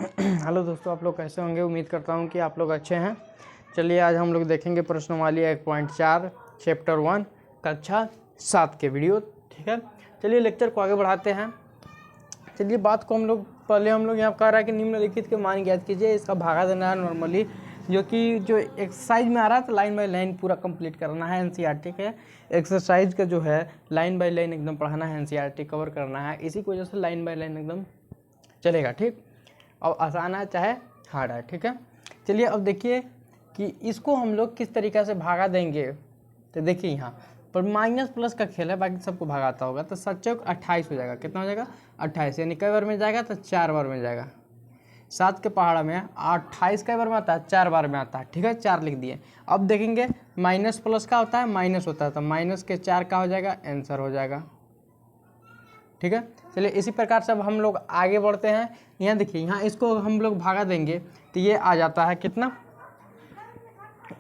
Hello दोस्तों, आप लोग कैसे होंगे। उम्मीद करता हूँ कि आप लोग अच्छे हैं। चलिए आज हम लोग देखेंगे प्रश्नवाली 1.4 चैप्टर 1 कक्षा 7 के वीडियो। ठीक है, चलिए लेक्चर को आगे बढ़ाते हैं। चलिए बात को हम लोग यहाँ कह रहा है कि निम्नलिखित के मान ज्ञात कीजिए। इसका भागा देना है नॉर्मली, जो एक्सरसाइज में आ रहा है, तो लाइन बाय लाइन पूरा कंप्लीट करना है। एनसीईआरटी के एक्सरसाइज का जो है लाइन बाय लाइन एकदम पढ़ाना है, एनसीईआरटी कवर करना है। इसी की वजह से लाइन बाय लाइन एकदम चलेगा। ठीक, अब आसान है चाहे हार्ड है। ठीक है, चलिए अब देखिए कि इसको हम लोग किस तरीक़े से भागा देंगे। तो देखिए यहाँ पर माइनस प्लस का खेल है, बाकी सबको भगाता होगा। तो 7 चौक 28 हो जाएगा। कितना हो जाएगा? 28। यानी कई बार में जाएगा? तो 4 बार में जाएगा। 7 के पहाड़ा में 28 कई बार में आता है? 4 बार में आता है। ठीक है, 4 लिख दिए। अब देखेंगे माइनस प्लस का होता है, माइनस होता है, तो माइनस के 4 का हो जाएगा, आंसर हो जाएगा। ठीक है, चलिए इसी प्रकार से अब हम लोग आगे बढ़ते हैं। यहाँ देखिए, यहाँ इसको हम लोग भागा देंगे तो ये आ जाता है कितना?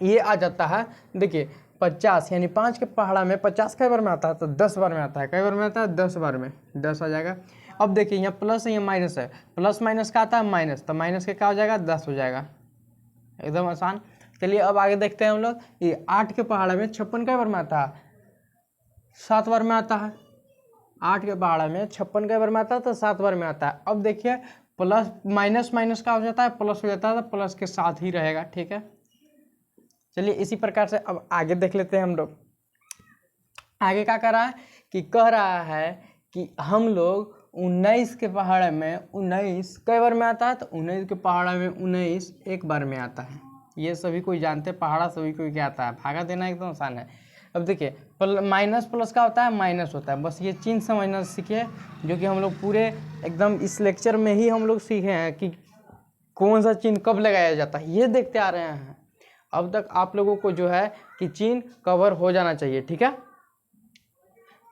ये आ जाता है देखिए 50। यानी 5 के पहाड़ा में 50 कई बार में आता है? तो 10 बार में आता है। कई बार में आता है? 10 बार में। 10 आ जाएगा। अब देखिए यहाँ प्लस है, यहाँ माइनस है। प्लस माइनस का आता है माइनस, तो माइनस के क्या हो जाएगा? 10 हो जाएगा। एकदम आसान। चलिए अब आगे देखते हैं हम लोग। ये 8 के पहाड़ा में 56 कई बार में आता है? 7 बार में आता है। 8 के पहाड़ा में 56 कई बार में आता है? तो 7 बार में आता है। अब देखिए प्लस माइनस माइनस का हो जाता है, प्लस हो जाता है, तो प्लस के साथ ही रहेगा। ठीक है, चलिए इसी प्रकार से अब आगे देख लेते हैं हम लोग। आगे क्या कर रहा है कि कह रहा है कि हम लोग 19 के पहाड़े में 19 कई बार में आता है? तो 19 के पहाड़ा में 19 एक बार में आता है। ये सभी कोई जानते हैं, पहाड़ा सभी कोई क्या आता है, भागा देना एकदम आसान है। अब देखिए माइनस प्लस का होता है, माइनस होता है। बस ये चिन्ह समझना सीखिए, जो कि हम लोग पूरे एकदम इस लेक्चर में ही हम लोग सीखे हैं कि कौन सा चिन्ह कब लगाया जाता है, ये देखते आ रहे हैं। अब तक आप लोगों को जो है कि चिन्ह कवर हो जाना चाहिए। ठीक है,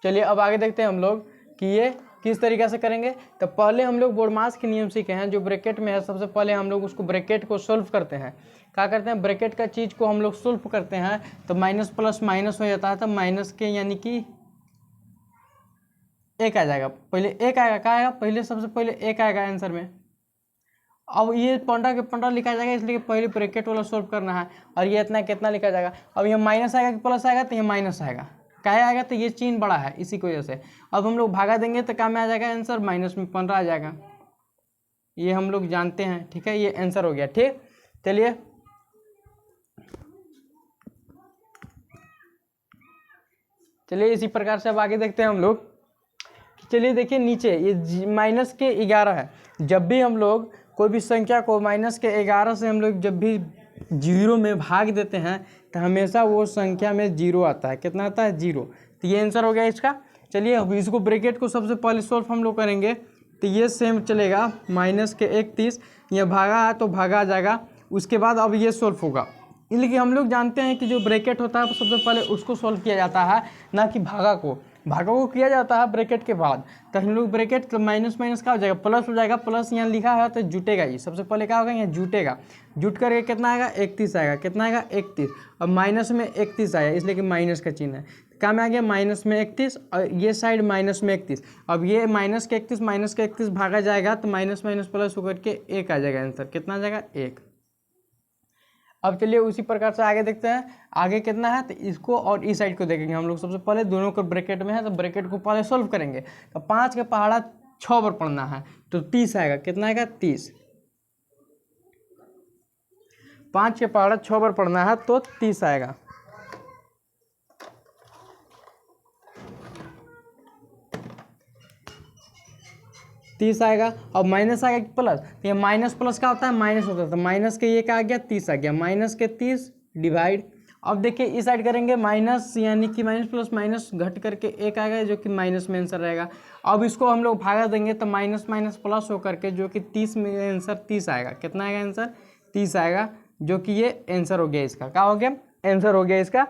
चलिए अब आगे देखते हैं हम लोग कि ये किस तरीके से करेंगे। तो पहले हम लोग बोर्डमास के नियम सीखे हैं। जो ब्रैकेट में है, सबसे पहले हम लोग उसको ब्रैकेट को सोल्व करते हैं। क्या करते हैं? ब्रैकेट का चीज़ को हम लोग सोल्व करते हैं। तो माइनस प्लस माइनस हो जाता है, तो माइनस के यानी कि 1 आ जाएगा। पहले 1 आएगा। क्या आएगा? पहले सबसे पहले 1 आएगा आंसर में। अब ये 15 के 15 लिखा जाएगा, इसलिए पहले ब्रैकेट वाला सोल्व करना है। और ये इतना कितना लिखा जाएगा? अब ये माइनस आएगा कि प्लस आएगा? तो ये माइनस आएगा। क्या आएगा? तो ये चिन्ह बड़ा है, इसी की वजह से। अब हम लोग भागा देंगे तो क्या में आ जाएगा आंसर? माइनस में 15 आ जाएगा। ये हम लोग जानते हैं। ठीक है, ये आंसर हो गया। ठीक, चलिए इसी प्रकार से अब आगे देखते हैं हम लोग। चलिए देखिए नीचे ये माइनस के 11 है। जब भी हम लोग कोई भी संख्या को माइनस के 11 से हम लोग जब भी 0 में भाग देते हैं, तो हमेशा वो संख्या में 0 आता है। कितना आता है? 0। तो ये आंसर हो गया इसका। चलिए अब इसको ब्रैकेट को सबसे पहले सॉल्व हम लोग करेंगे। तो ये सेम चलेगा, माइनस के 31। ये भागा है तो भागा आ जाएगा। उसके बाद अब ये सॉल्व होगा। इसलिए हम लोग जानते हैं कि जो ब्रैकेट होता है सबसे पहले उसको सॉल्व किया जाता है, ना कि भागा को किया जाता है ब्रैकेट के बाद। तो हम लोग ब्रैकेट तो माइनस माइनस का हो जाएगा, प्लस हो जाएगा। प्लस यहाँ लिखा है तो जुटेगा। ये सबसे पहले क्या होगा? यहाँ जुटेगा। जुट करके कितना आएगा? 31 आएगा। कितना आएगा? 31। अब माइनस में 31 आया, इसलिए कि माइनस का चिन्ह है। क्या में आ गया? माइनस में 31, और ये साइड माइनस में 31। अब ये माइनस के 31 भागा जाएगा, तो माइनस माइनस प्लस होकर के 1 आ जाएगा आंसर। कितना आ जाएगा? 1। अब चलिए उसी प्रकार से आगे देखते हैं। आगे कितना है? तो इसको और इस साइड को देखेंगे हम लोग। सबसे पहले दोनों को ब्रैकेट में है, तो ब्रैकेट को पहले सोल्व करेंगे। तो 5 के पहाड़ा 6 बार पढ़ना है, तो 30 आएगा। कितना आएगा? 30। 5 के पहाड़ा 6 बार पढ़ना है तो 30 आएगा। आएगा। अब माइनस आएगा कि प्लस? तो ये माइनस प्लस का होता है, माइनस होता है। तो माइनस के ये क्या आ गया? 30 आ गया। माइनस के 30 डिवाइड। अब देखिए इस साइड करेंगे माइनस, यानी कि माइनस प्लस माइनस घट करके 1 आएगा, जो कि माइनस में आंसर रहेगा। अब इसको हम लोग भागा देंगे तो माइनस माइनस प्लस होकर के जो कि 30 में आंसर 30 आएगा। कितना आएगा आंसर? 30 आएगा, जो कि ये आंसर हो गया इसका। क्या हो गया? आंसर हो गया इसका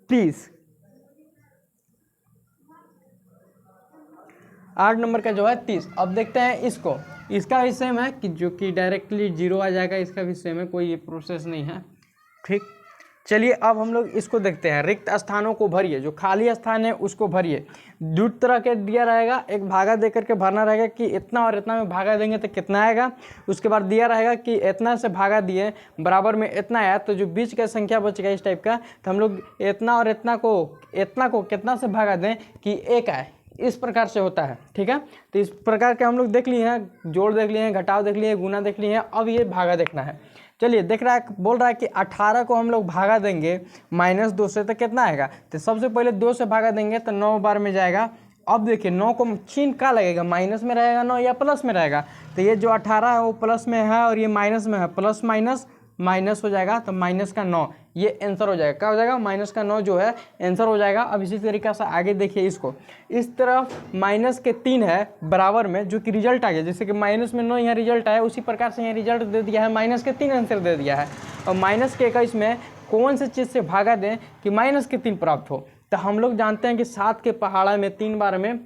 30। 8 नंबर का जो है 30। अब देखते हैं इसको। इसका भी सेम है कि जो कि डायरेक्टली 0 आ जाएगा। इसका भी सेम है, कोई ये प्रोसेस नहीं है। ठीक, चलिए अब हम लोग इसको देखते हैं, रिक्त स्थानों को भरिए, जो खाली स्थान है उसको भरिए। दो तरह के दिया रहेगा, एक भागा दे करके भरना रहेगा कि इतना और इतना में भागा देंगे तो कितना आएगा। उसके बाद दिया रहेगा कि इतना से भागा दिए बराबर में इतना आया, तो जो बीच का संख्या बचेगा इस टाइप का, तो हम लोग इतना और इतना को कितना से भागा दें कि एक आए, इस प्रकार से होता है। ठीक है, तो इस प्रकार के हम लोग देख लिए हैं, जोड़ देख लिए हैं, घटाव देख लिए हैं, गुना देख लिए हैं, अब ये भागा देखना है। चलिए देख रहा है, बोल रहा है कि 18 को हम लोग भागा देंगे -2 से, तो कितना आएगा। तो सबसे पहले 2 से भागा देंगे तो 9 बार में जाएगा। अब देखिए 9 को चिन्ह क्या लगेगा, माइनस में रहेगा 9 या प्लस में रहेगा। तो ये जो 18 है वो प्लस में है और ये माइनस में है, प्लस माइनस माइनस हो जाएगा, तो माइनस का 9 ये आंसर हो जाएगा। क्या हो जाएगा, माइनस का 9 जो है आंसर हो जाएगा। अब इसी तरीके से आगे देखिए, इसको इस तरफ माइनस के 3 है बराबर में, जो कि रिजल्ट आ गया। जैसे कि माइनस में 9 यहाँ रिजल्ट आया, उसी प्रकार से यहाँ रिजल्ट दे दिया है, माइनस के 3 आंसर दे दिया है। और माइनस के 21 में कौन से चीज़ से भागा दें कि माइनस के 3 प्राप्त हो। तो हम लोग जानते हैं कि 7 के पहाड़ा में 3 बार में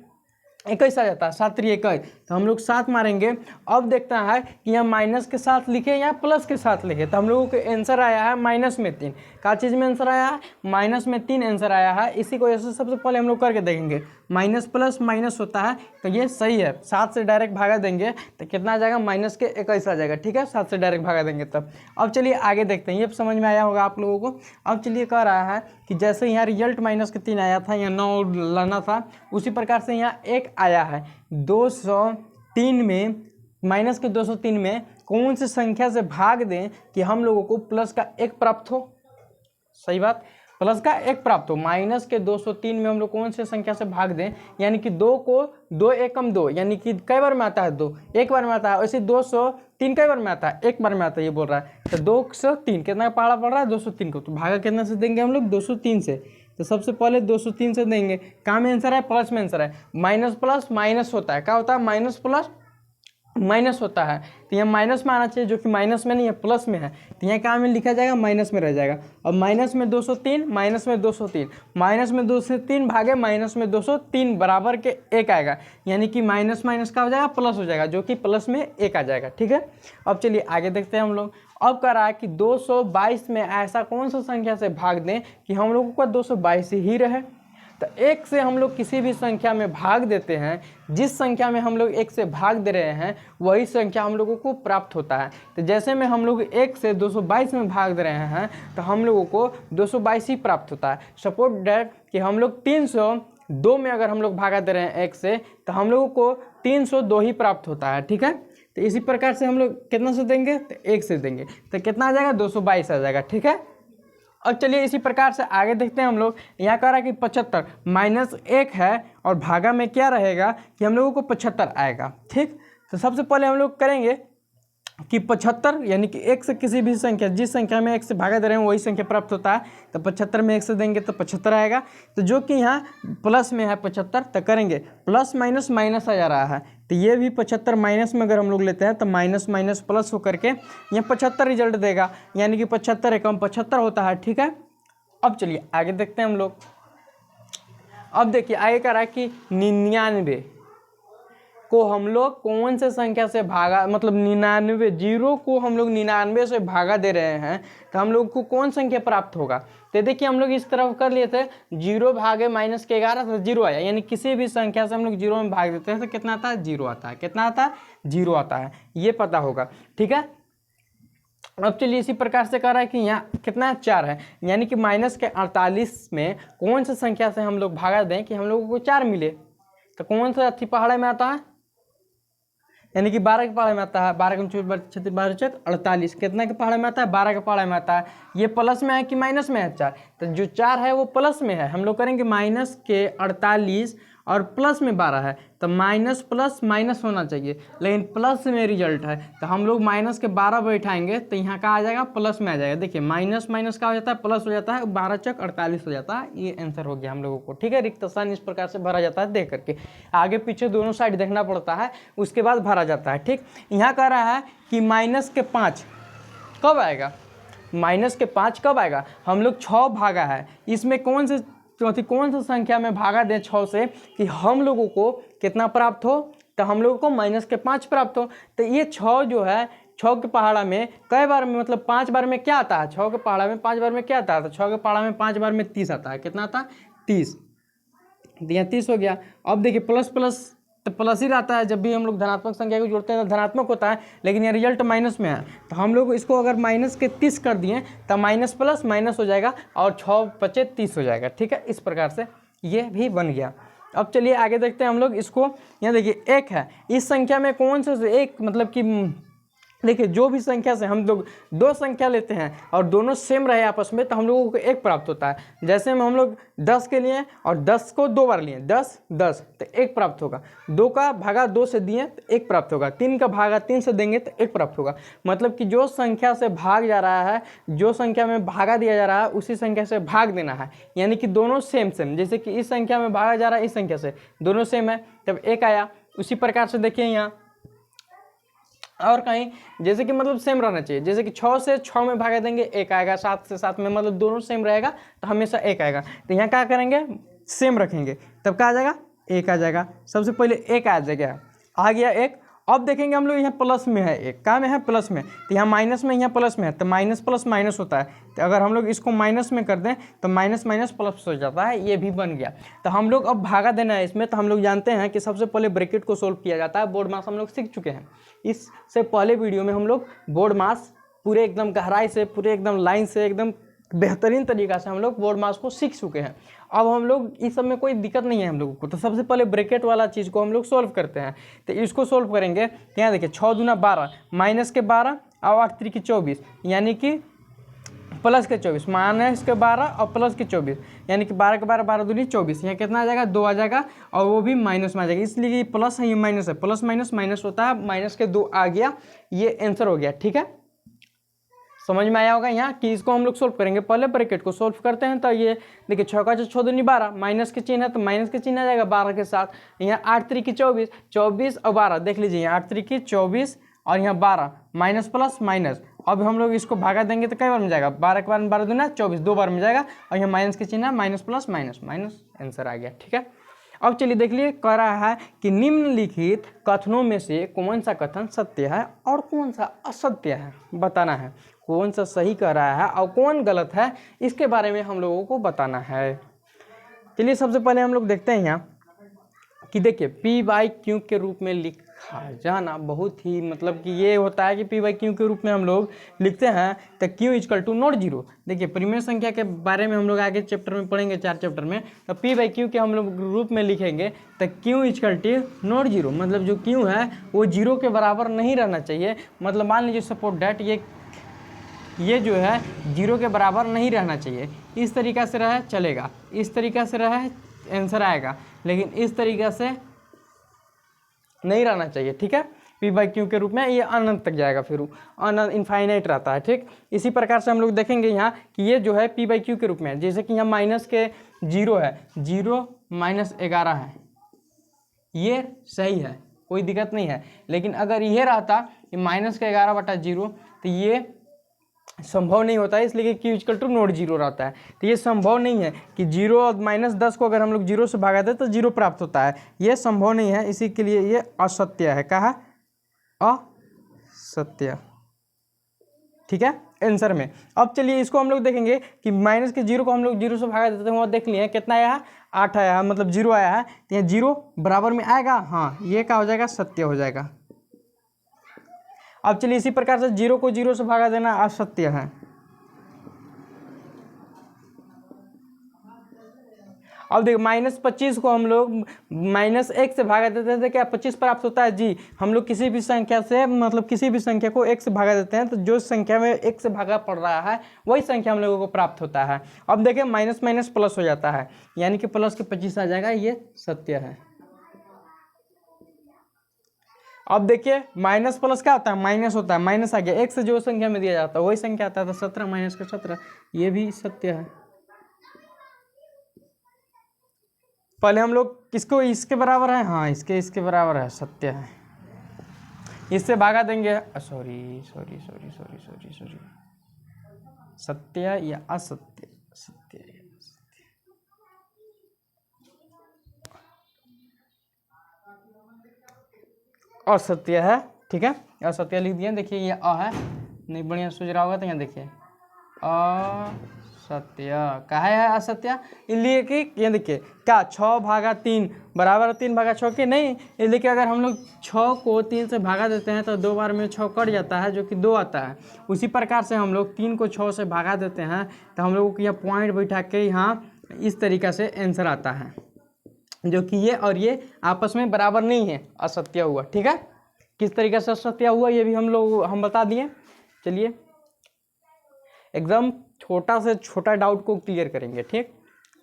21 आ जाता है, 7 3 21, तो हम लोग 7 मारेंगे। अब देखता है कि यहाँ माइनस के साथ लिखे या प्लस के साथ लिखे, तो हम लोगों को आंसर आया है माइनस में 3। क्या चीज़ में आंसर आया है, माइनस में 3 आंसर आया है। इसी को ऐसे सबसे पहले हम लोग करके देखेंगे, माइनस प्लस माइनस होता है, तो ये सही है। 7 से डायरेक्ट भागा देंगे तो कितना आ जाएगा, माइनस के 21 आ जाएगा। ठीक है, 7 से डायरेक्ट भागा देंगे तब। अब चलिए आगे देखते हैं, ये समझ में आया होगा आप लोगों को। अब चलिए कह रहा है कि जैसे यहाँ रिजल्ट माइनस के 3 आया था, यहाँ 9 लाना था, उसी प्रकार से यहाँ 1 आया है। 203 में माइनस के 203 में कौन सी संख्या से भाग दें कि हम लोगों को प्लस का 1 प्राप्त हो। सही बात, प्लस का 1 प्राप्त हो। माइनस के 203 में हम लोग कौन सी संख्या से भाग दें, यानी कि 2 को 2 एकम 2, यानी कि कई बार में आता है 2, एक बार में आता है। वैसे 203 कई बार में आता है, एक बार में आता है, ये बोल रहा है। तो 203 कितना का पहाड़ा पड़ रहा है, 203 को, तो भागा कितना से देंगे हम लोग, 203 से। तो सबसे पहले 203 से देंगे। कहाँ में आंसर है, प्लस में आंसर है। माइनस प्लस माइनस होता है, क्या होता है, माइनस प्लस माइनस होता है। तो यहाँ माइनस में आना चाहिए, जो कि माइनस में नहीं है, प्लस में है। तो यहाँ कहाँ में लिखा जाएगा, माइनस में रह जाएगा। अब माइनस में 203, माइनस में 203, माइनस में 203 भागे माइनस में 203 बराबर के 1 आएगा, यानी कि माइनस माइनस का हो जाएगा प्लस हो जाएगा, जो कि प्लस में 1 आ जाएगा। ठीक है, अब चलिए आगे देखते हैं हम लोग। अब कह रहा है कि 222 में ऐसा कौन सा संख्या से भाग दें कि हम लोगों का 222 ही रहे। तो 1 से हम लोग किसी भी संख्या में भाग देते हैं, जिस संख्या में हम लोग 1 से भाग दे रहे हैं वही संख्या हम लोगों को प्राप्त होता है। तो जैसे में हम लोग 1 से 222 में भाग दे रहे हैं तो हम लोगों को 222 ही प्राप्त होता है। सपोज डैट कि हम लोग 302 में अगर हम लोग भागा दे रहे हैं 1 से, तो हम लोगों को 302 ही प्राप्त होता है। ठीक है, तो इसी प्रकार से हम लोग कितना से देंगे, तो 1 से देंगे, तो कितना आ जाएगा, 222 आ जाएगा। ठीक है, अब चलिए इसी प्रकार से आगे देखते हैं हम लोग। यहाँ कह रहा है कि 75 माइनस 1 है और भागा में क्या रहेगा कि हम लोगों को 75 आएगा। ठीक, तो सबसे पहले हम लोग करेंगे कि 75, यानी कि 1 से किसी भी संख्या, जिस संख्या में 1 से भागा दे रहे हैं वही संख्या प्राप्त होता है। तो 75 में 1 से देंगे तो 75 आएगा। तो जो कि यहाँ प्लस में है 75, तो करेंगे प्लस माइनस माइनस आ जा रहा है, तो ये भी 75 माइनस में अगर हम लोग लेते हैं तो माइनस माइनस प्लस होकर के यहाँ 75 रिजल्ट देगा, यानी कि 75 एकम 75 होता है। ठीक है, अब चलिए आगे देखते हैं हम लोग। अब देखिए आगे कह रहा है कि 99 को हम लोग कौन से संख्या से भागा, मतलब 99, 0 को हम लोग 99 से भागा दे रहे हैं, तो हम लोग को कौन संख्या प्राप्त होगा। तो देखिए हम लोग इस तरफ कर लिए थे, 0 भागे माइनस के 11 तो 0 आया, यानी किसी भी संख्या से हम लोग 0 में भाग देते हैं तो कितना आता है, 0 आता है। कितना आता है, 0 आता है, ये पता होगा। ठीक है, अब चलिए इसी प्रकार से कह रहा है कि यहाँ कितना 4 है, यानी कि माइनस के 48 में कौन सी संख्या से हम लोग भागा दें कि हम लोगों को 4 मिले। तो कौन सा अच्छी पहाड़े में आता है, यानी कि 12 के पहाड़े में आता है। 12 के 12 48, कितना के पहाड़े में आता है, 12 के पहाड़े में आता है। ये प्लस में है कि माइनस में है 4, तो जो 4 है वो प्लस में है। हम लोग करेंगे माइनस के 48 और प्लस में 12 है, तो माइनस प्लस माइनस होना चाहिए, लेकिन प्लस में रिजल्ट है, तो हम लोग माइनस के 12 बैठाएंगे तो यहाँ का आ जाएगा, प्लस में आ जाएगा। देखिए माइनस माइनस का हो जाता है, प्लस हो जाता है, 12 चक 48 हो जाता है। ये आंसर हो गया हम लोगों को। ठीक है, रिक्त स्थान इस प्रकार से भरा जाता है, देख करके आगे पीछे दोनों साइड देखना पड़ता है, उसके बाद भरा जाता है। ठीक, यहाँ कह रहा है कि माइनस के 5 कब आएगा, माइनस के 5 कब आएगा। हम लोग 6 भागा है, इसमें कौन से चौथी कौन सी संख्या में भागा दें 6 से कि हम लोगों को कितना प्राप्त हो, तो हम लोगों को माइनस के 5 प्राप्त हो। तो ये 6 जो है, 6 के पहाड़ा में कई बार में मतलब 5 बार में क्या आता है, 6 के पहाड़ा में 5 बार में क्या आता है, तो 6 के पहाड़ा में 5 बार में 30 आता है। कितना आता है 30, यहाँ 30 हो गया। अब देखिए प्लस प्लस तो प्लस ही रहता है, जब भी हम लोग धनात्मक संख्या को जोड़ते हैं तो धनात्मक होता है, लेकिन ये रिजल्ट माइनस में है, तो हम लोग इसको अगर माइनस के 30 कर दिए तो माइनस प्लस माइनस हो जाएगा और 6 बचे 30 हो जाएगा। ठीक है, इस प्रकार से ये भी बन गया। अब चलिए आगे देखते हैं हम लोग इसको। यहाँ देखिए एक है, इस संख्या में कौन सा एक मतलब कि देखिए जो भी संख्या से हम लोग दो संख्या लेते हैं और दोनों सेम रहे आपस में तो हम लोगों को एक प्राप्त होता है। जैसे में हम लोग 10 के लिए और 10 को 2 बार लिए, 10 10 तो एक प्राप्त होगा, 2 का भागा 2 से दिए तो एक प्राप्त होगा, 3 का भागा 3 से देंगे तो एक प्राप्त होगा। मतलब कि जो संख्या से भाग जा रहा है, जो संख्या में भागा दिया जा रहा है उसी संख्या से भाग देना है, यानी कि दोनों सेम सेम। जैसे कि इस संख्या में भागा जा रहा है इस संख्या से, दोनों सेम है तब एक आया। उसी प्रकार से देखिए यहाँ और कहीं जैसे कि मतलब सेम रहना चाहिए, जैसे कि 6 से 6 में भागा देंगे एक आएगा, 7 से 7 में मतलब दोनों सेम रहेगा तो हमेशा एक आएगा। तो यहाँ क्या करेंगे सेम रखेंगे तब क्या आ जाएगा एक आ जाएगा। सबसे पहले एक आ जाएगा, आ गया एक। अब देखेंगे हम लोग यहाँ प्लस में है, एक का में है प्लस में, तो यहाँ माइनस में यहाँ प्लस में है तो माइनस प्लस माइनस होता है। तो अगर हम लोग इसको माइनस में कर दें तो माइनस माइनस प्लस हो जाता है, ये भी बन गया। तो हम लोग अब भागा देना है इसमें, तो हम लोग जानते हैं कि सबसे पहले ब्रैकेट को सोल्व किया जाता है। बोर्ड मास हम लोग सीख चुके हैं, इससे पहले वीडियो में हम लोग बोर्ड मास पूरे एकदम गहराई से, पूरे एकदम लाइन से, एकदम बेहतरीन तरीका से हम लोग बोर्ड मास को सीख चुके हैं। अब हम लोग इस सब में कोई दिक्कत नहीं है हम लोगों को। तो सबसे पहले ब्रैकेट वाला चीज़ को हम लोग सोल्व करते हैं। तो इसको सोल्व करेंगे, यहाँ देखिए 6 दूना 12, माइनस के 12 और 8 त्रिक 24, यानी कि प्लस के 24, माइनस के 12 और प्लस के 24, यानी कि 12 के 12 12 दूनी 24। यहाँ कितना आ जाएगा 2 आ जाएगा और वो भी माइनस में आ जाएगा, इसलिए ये प्लस है ये माइनस है, प्लस माइनस माइनस होता है, माइनस के 2 आ गया, ये आंसर हो गया। ठीक है, समझ में आया होगा यहाँ कि इसको हम लोग सोल्व करेंगे। पहले ब्रैकेट को सोल्व करते हैं, तो ये देखिए 6 का 6 दूनी 12, माइनस के चिन्ह है तो माइनस के चिन्ह आ जाएगा 12 के साथ। यहाँ 8 त्रिक 24, 24 और 12 देख लीजिए, यहाँ 8 त्रिक 24 और यहाँ 12, माइनस प्लस माइनस। अब हम लोग इसको भागा देंगे तो कई बार में जाएगा, 12 के बार में 12 दूना 24, 2 बार में जाएगा और यहाँ माइनस के चिन्ह minus plus minus, minus answer आ गया। ठीक है, अब चलिए देख लिए, कह रहा है कि निम्नलिखित कथनों में से कौन सा कथन सत्य है और कौन सा असत्य है, बताना है। कौन सा सही कह रहा है और कौन गलत है, इसके बारे में हम लोगों को बताना है। चलिए सबसे पहले हम लोग देखते हैं यहाँ कि देखिए P/Q के रूप में लिखा जाना बहुत ही मतलब कि ये होता है कि P/Q के रूप में हम लोग लिखते हैं तो Q equal to not zero. देखिए परिमेय संख्या के बारे में हम लोग आगे चैप्टर में पढ़ेंगे, 4 चैप्टर में, तो P/Q के हम लोग रूप में लिखेंगे तो Q equal to not zero, मतलब जो Q है वो जीरो के बराबर नहीं रहना चाहिए। मतलब मान लीजिए सपोर्ट डैट ये जो है जीरो के बराबर नहीं रहना चाहिए। इस तरीक़ा से रहे चलेगा, इस तरीक़ा से रहे आंसर आएगा, लेकिन इस तरीक़ा से नहीं रहना चाहिए। ठीक है, P/Q के रूप में ये अनंत तक जाएगा, फिर अनंत इनफाइनाइट रहता है। ठीक, इसी प्रकार से हम लोग देखेंगे यहाँ कि ये जो है P/Q के रूप में है। जैसे कि यहाँ माइनस के 0 है, 0 माइनस 11 है, ये सही है, कोई दिक्कत नहीं है। लेकिन अगर ये रहता कि माइनस का 11/0 तो ये संभव नहीं होता है, इसलिए कि Q equal to not zero रहता है। तो ये संभव नहीं है कि 0 और -10 को अगर हम लोग 0 से भागा दें तो 0 प्राप्त होता है, ये संभव नहीं है। इसी के लिए ये असत्य है। कहा असत्य। ठीक है, आंसर में। अब चलिए इसको हम लोग देखेंगे कि माइनस के 0 को हम लोग 0 से भागा देते हैं, वहाँ देख लिए कितना आया है 8 आया है, मतलब 0 आया है, तो यहाँ 0 बराबर में आएगा, हाँ ये क्या हो जाएगा सत्य हो जाएगा। अब चलिए इसी प्रकार से 0 को 0 से भागा देना असत्य है। अब देखो -25 को हम लोग -1 से भागा देते थे, क्या 25 प्राप्त होता है? जी, हम लोग किसी भी संख्या से मतलब किसी भी संख्या को 1 से भागा देते हैं तो जो संख्या में 1 से भागा पड़ रहा है वही संख्या हम लोगों को प्राप्त होता है। अब देखिए माइनस माइनस प्लस हो जाता है, यानी कि प्लस के 25 आ जाएगा, ये सत्य है। अब देखिए माइनस प्लस क्या होता है? माइनस होता है, माइनस आ गया, 1 से जो संख्या में दिया जाता है वही संख्या आता है, तो 17 माइनस का 17, ये भी सत्य है। पहले हम लोग किसको इसके बराबर है, हाँ इसके बराबर है, सत्य है। इससे भागा देंगे, सॉरी, सत्य या असत्य? सत्य या असत्य? असत्य है। ठीक है। असत्य लिख दिया, देखिए ये अ है, नहीं बढ़िया सूझ रहा होगा तो यहाँ देखिए असत्य, कहा है असत्य, इसलिए कि ये देखिए क्या 6 भागा 3 बराबर 3 भागा 6 के नहीं, इसलिए कि अगर हम लोग 6 को 3 से भागा देते हैं तो 2 बार में 6 कट जाता है जो कि 2 आता है। उसी प्रकार से हम लोग 3 को 6 से भागा देते हैं तो हम लोगों को यह पॉइंट बैठा के यहाँ इस तरीक़ा से आंसर आता है, जो कि ये और ये आपस में बराबर नहीं है, असत्य हुआ। ठीक है, किस तरीके से असत्य हुआ ये भी हम बता दिए। चलिए एकदम छोटा से छोटा डाउट को क्लियर करेंगे। ठीक,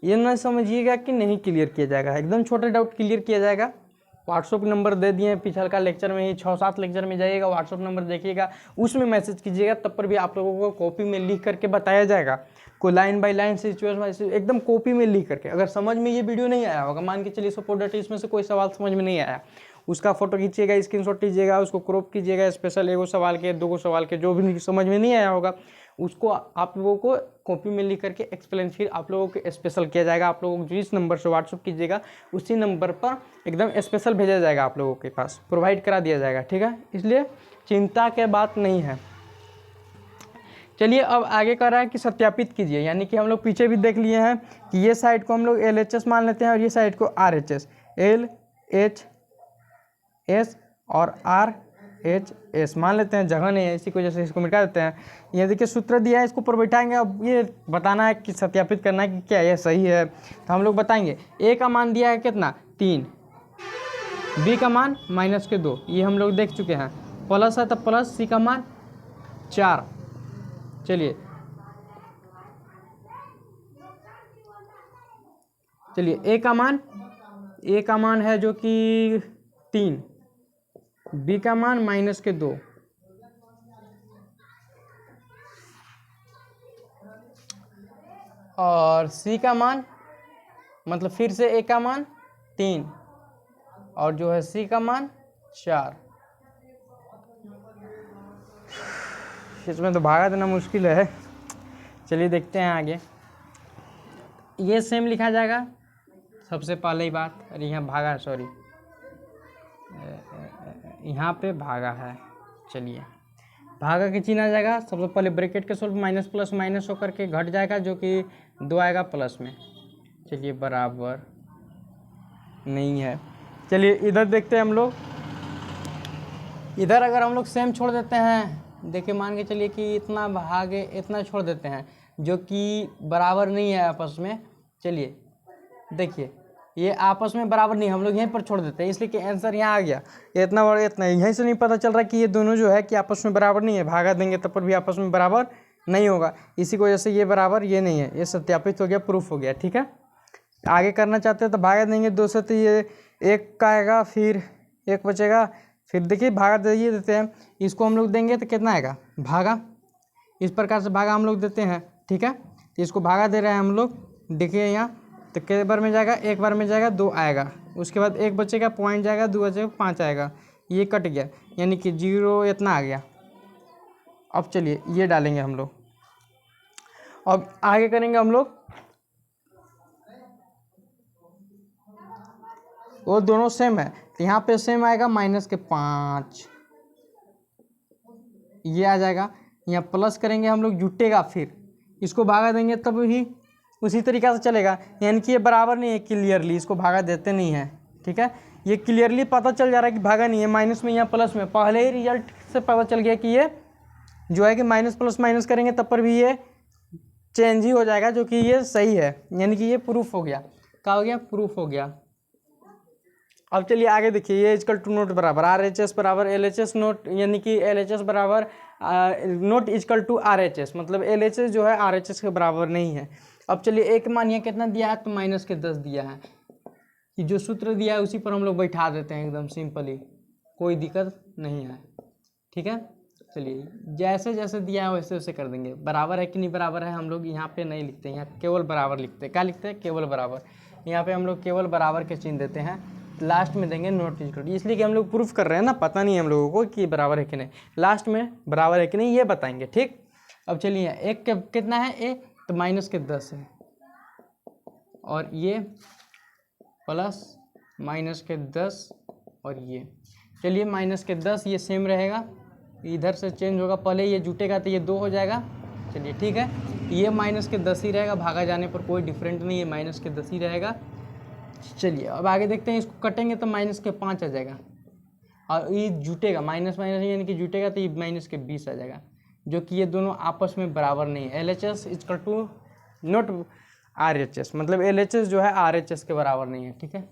ये ना समझिएगा कि नहीं क्लियर किया जाएगा, एकदम छोटा डाउट क्लियर किया जाएगा। व्हाट्सअप नंबर दे दिए, पिछले का लेक्चर में ही 6-7 लेक्चर में जाइएगा, व्हाट्सअप नंबर देखिएगा, उसमें मैसेज कीजिएगा, तब पर भी आप लोगों को कॉपी में लिख करके बताया जाएगा, कोई line by line situation bye एकदम कॉपी में लिख करके। अगर समझ में ये वीडियो नहीं आया होगा, मान के चलिए सपोज दैट इसमें से कोई सवाल समझ में नहीं आया, उसका फोटो खींचिएगा, स्क्रीनशॉट लीजिएगा, उसको क्रॉप कीजिएगा, स्पेशल 1 सवाल के 2 सवाल के जो भी समझ में नहीं आया होगा उसको आप लोगों को कॉपी में लिख करके एक्सप्लेन फिर आप लोगों को स्पेशल किया जाएगा। आप लोगों को जिस नंबर से व्हाट्सअप कीजिएगा उसी नंबर पर एकदम स्पेशल भेजा जाएगा, आप लोगों के पास प्रोवाइड करा दिया जाएगा। ठीक है, इसलिए चिंता के बात नहीं है। चलिए अब आगे कर रहा है कि सत्यापित कीजिए, यानी कि हम लोग पीछे भी देख लिए हैं कि ये साइड को हम लोग LHS मान लेते हैं और ये साइड को RHS, LHS और RHS मान लेते हैं, जगह नहीं है इसी की वजह से इसको मिटा देते हैं। ये देखिए सूत्र दिया है, इसको ऊपर बैठाएंगे, अब ये बताना है कि सत्यापित करना है कि क्या ये सही है, तो हम लोग बताएंगे। A का मान दिया है कितना 3, B का मान -2, ये हम लोग देख चुके हैं, प्लस है तो प्लस, C का मान 4। चलिए A का मान है जो कि 3, B का मान -2, और C का मान मतलब फिर से A का मान 3 और जो है C का मान 4। इसमें तो भागा देना मुश्किल है। चलिए देखते हैं आगे। ये सेम लिखा जाएगा सबसे पहले ही बात, अरे यहाँ भागा है, सॉरी यहाँ पे भागा है। चलिए भागा के चिन्ह आ जाएगा, सबसे पहले ब्रैकेट के सोल्व माइनस प्लस माइनस होकर के घट जाएगा जो कि 2 आएगा प्लस में। चलिए बराबर नहीं है। चलिए इधर देखते हैं हम लोग, इधर अगर हम लोग सेम छोड़ देते हैं, देखिए मान के चलिए कि इतना भागे इतना छोड़ देते हैं जो कि बराबर नहीं है आपस में। चलिए देखिए ये आपस में बराबर नहीं, हम लोग यहीं पर छोड़ देते हैं, इसलिए कि आंसर यहाँ आ गया। ये इतना बड़ा इतना, यहीं से नहीं पता चल रहा कि ये दोनों जो है कि आपस में बराबर नहीं है, भागा देंगे तब पर भी आपस में बराबर नहीं होगा, इसी की वजह से ये बराबर ये नहीं है, ये सत्यापित हो गया, प्रूफ हो गया। ठीक है, आगे करना चाहते हैं तो भागा देंगे 2 से, तो ये 1 का आएगा, फिर 1 बचेगा, फिर देखिए भागा दे देते हैं, इसको हम लोग देंगे तो कितना आएगा भागा, इस प्रकार से भागा हम लोग देते हैं। ठीक है, तो इसको भागा दे रहे हैं हम लोग, देखिए यहाँ तो कितने बार में जाएगा, 1 बार में जाएगा, 2 आएगा, उसके बाद 1 बचेगा, पॉइंट जाएगा, 2 बचेगा, 5 आएगा, ये कट गया, यानी कि 0 इतना आ गया। अब चलिए ये डालेंगे हम लोग, अब आगे करेंगे हम लोग, वो दोनों सेम है तो यहाँ पे सेम आएगा -5, ये आ जाएगा, यहाँ प्लस करेंगे हम लोग, जुटेगा, फिर इसको भागा देंगे तब ही उसी तरीक़ा से चलेगा, यानी कि ये बराबर नहीं है क्लियरली, इसको भागा देते नहीं है। ठीक है, ये क्लियरली पता चल जा रहा है कि भागा नहीं है, माइनस में यहाँ प्लस में, पहले ही रिजल्ट से पता चल गया कि ये जो है कि माइनस प्लस माइनस करेंगे तब पर भी ये चेंज ही हो जाएगा, जो कि ये सही है, यानी कि ये प्रूफ हो गया। क्या हो गया, प्रूफ हो गया। अब चलिए आगे देखिए, ये इजकल टू नोट बराबर RHS बराबर LHS नोट, यानी कि LHS बराबर नोट इजकल टू RHS, मतलब LHS जो है RHS के बराबर नहीं है। अब चलिए एक मान यहाँ कितना दिया है, तो -10 दिया है, कि जो सूत्र दिया है उसी पर हम लोग बैठा देते हैं एकदम सिंपली, कोई दिक्कत नहीं है। ठीक है, चलिए जैसे जैसे दिया है वैसे वैसे कर देंगे। बराबर है कि नहीं बराबर है हम लोग यहाँ पे नहीं लिखते, यहाँ केवल बराबर लिखते हैं। क्या लिखते हैं, केवल बराबर, यहाँ पे हम लोग केवल बराबर के चिन्ह देते हैं, लास्ट में देंगे नोट इक्वल टू, इसलिए कि हम लोग प्रूफ कर रहे हैं ना, पता नहीं है हम लोगों को कि बराबर है कि नहीं, लास्ट में बराबर है कि नहीं ये बताएंगे। ठीक, अब चलिए एक कितना है, एक तो -10 है, और ये +-10 और ये चलिए माइनस के 10 ये सेम रहेगा, इधर से चेंज होगा, पहले ये जुटेगा तो ये 2 हो जाएगा। चलिए ठीक है, ये माइनस के 10 ही रहेगा, भागा जाने पर कोई डिफरेंट नहीं है, माइनस के 10 ही रहेगा। चलिए अब आगे देखते हैं, इसको कटेंगे तो माइनस के 5 आ जाएगा, और ये जुटेगा माइनस माइनस यानी कि जुटेगा तो ये माइनस के 20 आ जाएगा, जो कि ये दोनों आपस में बराबर नहीं है। LHS equal to not RHS, मतलब LHS जो है RHS के बराबर नहीं है, ठीक है।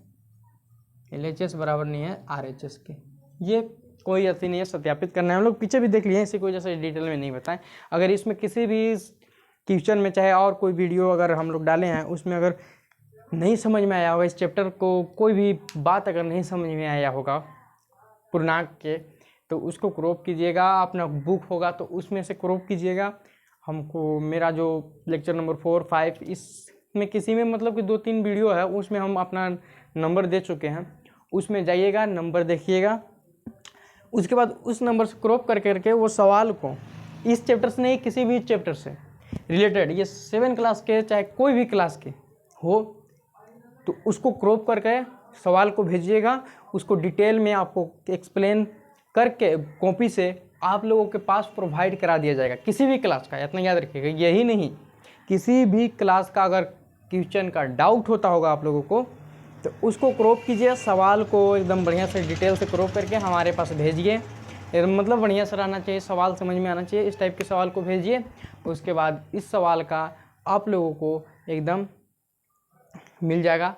LHS बराबर नहीं है RHS के, ये कोई ऐसी नहीं है, सत्यापित करना है। हम लोग पीछे भी देख लिए, इसी की वजह से डिटेल में नहीं बताएं। अगर इसमें किसी भी क्वेश्चन में चाहे और कोई वीडियो अगर हम लोग डाले हैं, उसमें अगर नहीं समझ में आया होगा इस चैप्टर को, कोई भी बात अगर नहीं समझ में आया होगा पूर्णांक के, तो उसको क्रॉप कीजिएगा, अपना बुक होगा तो उसमें से क्रॉप कीजिएगा। हमको मेरा जो लेक्चर नंबर 4, 5 इसमें किसी में मतलब कि 2-3 वीडियो है, उसमें हम अपना नंबर दे चुके हैं, उसमें जाइएगा, नंबर देखिएगा, उसके बाद उस नंबर से क्रॉप करके वो सवाल को इस चैप्टर से नहीं, किसी भी चैप्टर से रिलेटेड, ये 7 क्लास के चाहे कोई भी क्लास के हो, तो उसको क्रॉप करके सवाल को भेजिएगा, उसको डिटेल में आपको एक्सप्लेन करके कॉपी से आप लोगों के पास प्रोवाइड करा दिया जाएगा, किसी भी क्लास का। इतना याद रखिएगा, यही नहीं, किसी भी क्लास का अगर क्वेश्चन का डाउट होता होगा आप लोगों को, तो उसको क्रॉप कीजिए, सवाल को एकदम बढ़िया से डिटेल से क्रॉप करके हमारे पास भेजिए, मतलब बढ़िया से रहना चाहिए, सवाल समझ में आना चाहिए, इस टाइप के सवाल को भेजिए। उसके बाद इस सवाल का आप लोगों को एकदम मिल जाएगा,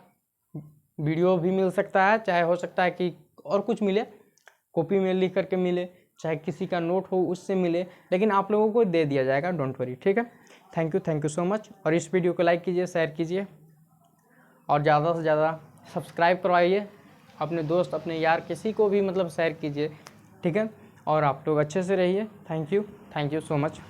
वीडियो भी मिल सकता है, चाहे हो सकता है कि और कुछ मिले, कॉपी में लिख करके मिले, चाहे किसी का नोट हो उससे मिले, लेकिन आप लोगों को दे दिया जाएगा, डोंट वरी, ठीक है। Thank you so much. और इस वीडियो को लाइक कीजिए, शेयर कीजिए, और ज़्यादा से ज़्यादा सब्सक्राइब करवाइए, अपने दोस्त अपने यार किसी को भी मतलब शेयर कीजिए, ठीक है। और आप लोग अच्छे से रहिए। Thank you so much.